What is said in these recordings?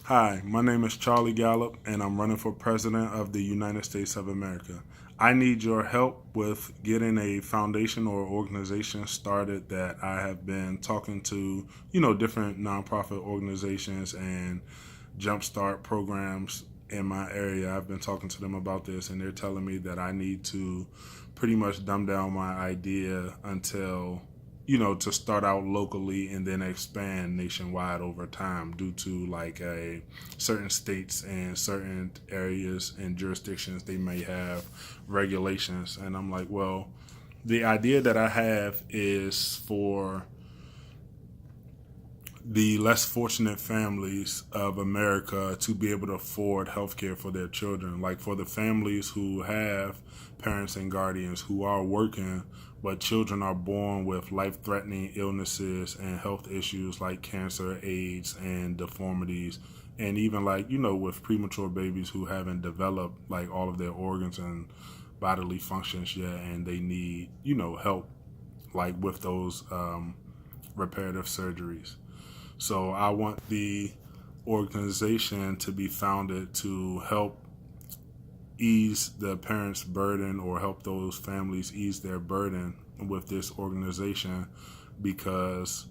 Hi, my name is Charlie Gallup, and I'm running for President of the United States of America. I need your help with getting a foundation or organization started that I have been talking to, different nonprofit organizations and jumpstart programs in my area. I've been talking to them about this, and they're telling me that I need to pretty much dumb down my idea until to start out locally and then expand nationwide over time due to like a certain states and certain areas and jurisdictions they may have regulations. And I'm like, well, the idea that I have is for the less fortunate families of America to be able to afford health care for their children. Like for the families who have parents and guardians who are working, but children are born with life threatening illnesses and health issues like cancer, AIDS, and deformities. And even like, with premature babies who haven't developed like all of their organs and bodily functions yet, and they need, help like with those reparative surgeries. So I want the organization to be founded to help ease the parents' burden or help those families ease their burden with this organization, because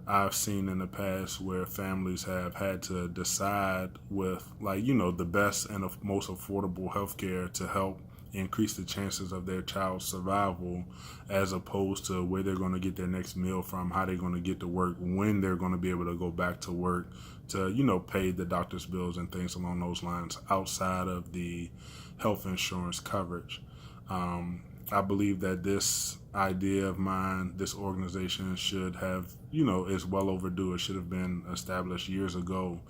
I've seen in the past where families have had to decide with the best and most affordable healthcare to help increase the chances of their child's survival, as opposed to where they're going to get their next meal from, how they're going to get to work, when they're going to be able to go back to work to, pay the doctor's bills and things along those lines outside of the health insurance coverage. I believe that this idea of mine, this organization should have, is well overdue. It should have been established years ago,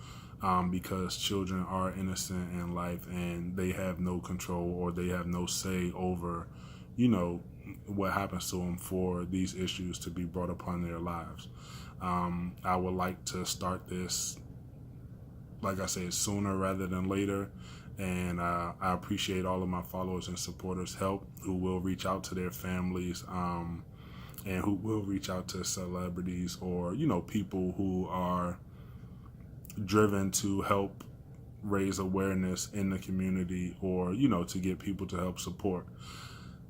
because children are innocent in life and they have no control or they have no say over, what happens to them for these issues to be brought upon their lives. I would like to start this, like I said, sooner rather than later. And I appreciate all of my followers and supporters' help who will reach out to their families, and who will reach out to celebrities or, people who are driven to help raise awareness in the community or, to get people to help support.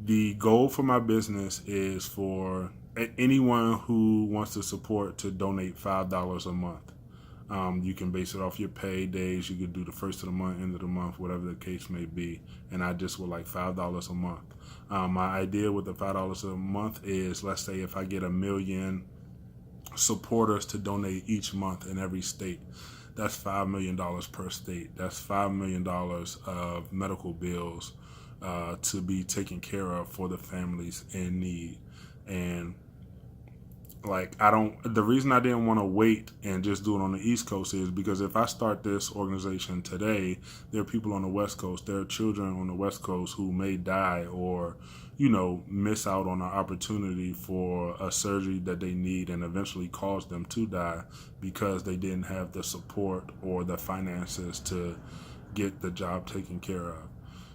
The goal for my business is for anyone who wants to support to donate $5 a month. You can base it off your pay days. You could do the first of the month, end of the month, whatever the case may be. And I just would like $5 a month. My idea with the $5 a month is, let's say if I get 1 million supporters to donate each month in every state, that's $5 million per state. That's $5 million of medical bills to be taken care of for the families in need. And the reason I didn't want to wait and just do it on the East Coast is because if I start this organization today, there are people on the West Coast, there are children on the West Coast who may die or, miss out on an opportunity for a surgery that they need and eventually cause them to die because they didn't have the support or the finances to get the job taken care of.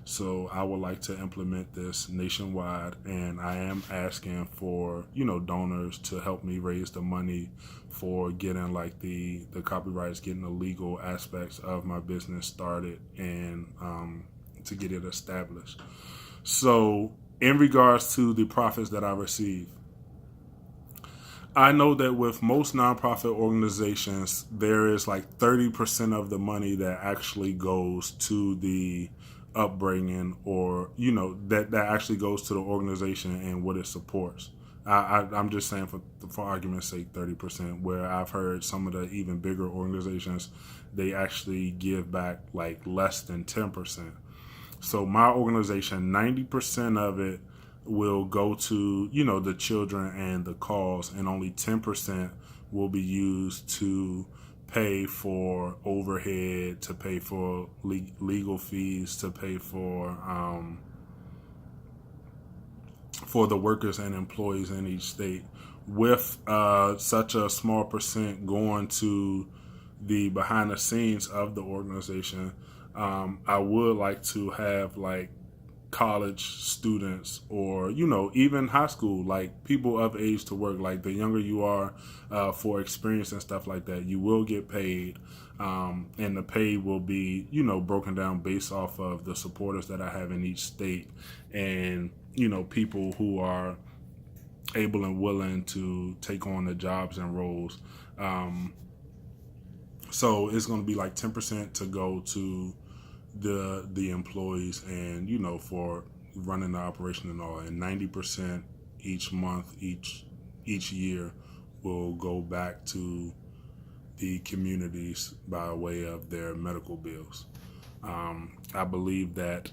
So I would like to implement this nationwide, and I am asking for, donors to help me raise the money for getting like the copyrights, getting the legal aspects of my business started, and to get it established. So in regards to the profits that I receive, I know that with most nonprofit organizations, there is like 30% of the money that actually goes to the upbringing, or that actually goes to the organization and what it supports. I'm just saying for argument's sake, 30%. Where I've heard some of the even bigger organizations, they actually give back like less than 10%. So my organization, 90% of it will go to the children and the cause, and only 10% will be used to pay for overhead, to pay for legal fees, to pay for the workers and employees in each state. With such a small percent going to the behind the scenes of the organization, I would like to have like college students or even high school, like people of age to work. Like the younger you are, for experience and stuff like that, you will get paid. And the pay will be, you know, broken down based off of the supporters that I have in each state, and, you know, people who are able and willing to take on the jobs and roles. So it's going to be like 10% to go to the employees, and, you know, for running the operation and all, and 90% each month, each year will go back to the communities by way of their medical bills. I believe that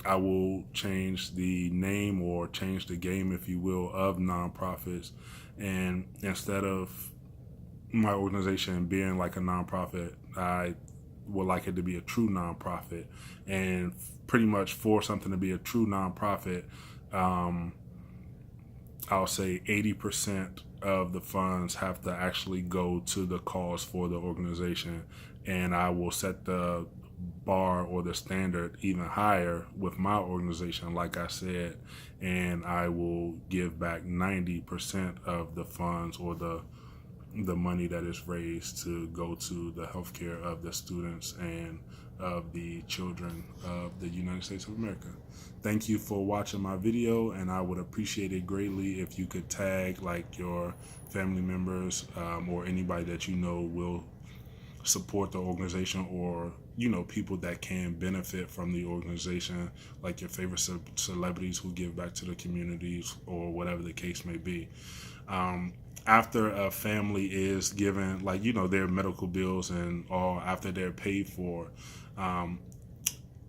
I will change the name, or change the game, if you will, of nonprofits. And instead of my organization being like a nonprofit, I would like it to be a true nonprofit. And pretty much for something to be a true nonprofit, I'll say 80% of the funds have to actually go to the cause for the organization. And I will set the bar or the standard even higher with my organization, like I said, and I will give back 90% of the funds, or the money that is raised, to go to the healthcare of the students and of the children of the United States of America. Thank you for watching my video, and I would appreciate it greatly if you could tag like your family members, or anybody that you know will support the organization, or, you know, people that can benefit from the organization, like your favorite celebrities who give back to the communities, or whatever the case may be. After a family is given, like, you know, their medical bills and all, after they're paid for,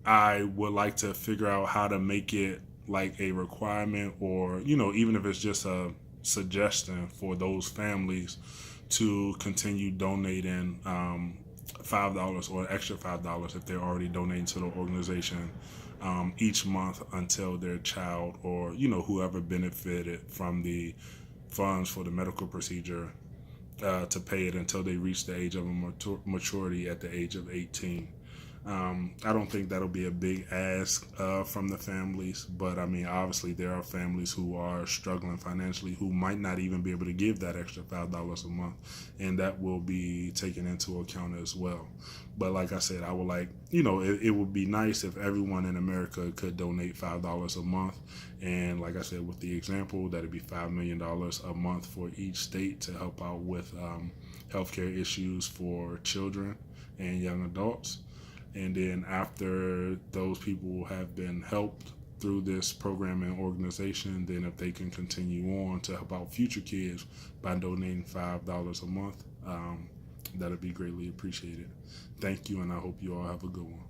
I would like to figure out how to make it like a requirement, or, you know, even if it's just a suggestion for those families to continue donating $5 or an extra $5 if they're already donating to the organization each month, until their child, or, you know, whoever benefited from the funds for the medical procedure, to pay it until they reach the age of maturity at the age of 18. I don't think that'll be a big ask from the families, but I mean, obviously there are families who are struggling financially, who might not even be able to give that extra $5 a month, and that will be taken into account as well. But like I said, I would like, you know, it would be nice if everyone in America could donate $5 a month, and like I said, with the example, that'd be $5 million a month for each state to help out with healthcare issues for children and young adults. And then after those people have been helped through this program and organization, then if they can continue on to help out future kids by donating $5 a month, that'd be greatly appreciated. Thank you, and I hope you all have a good one.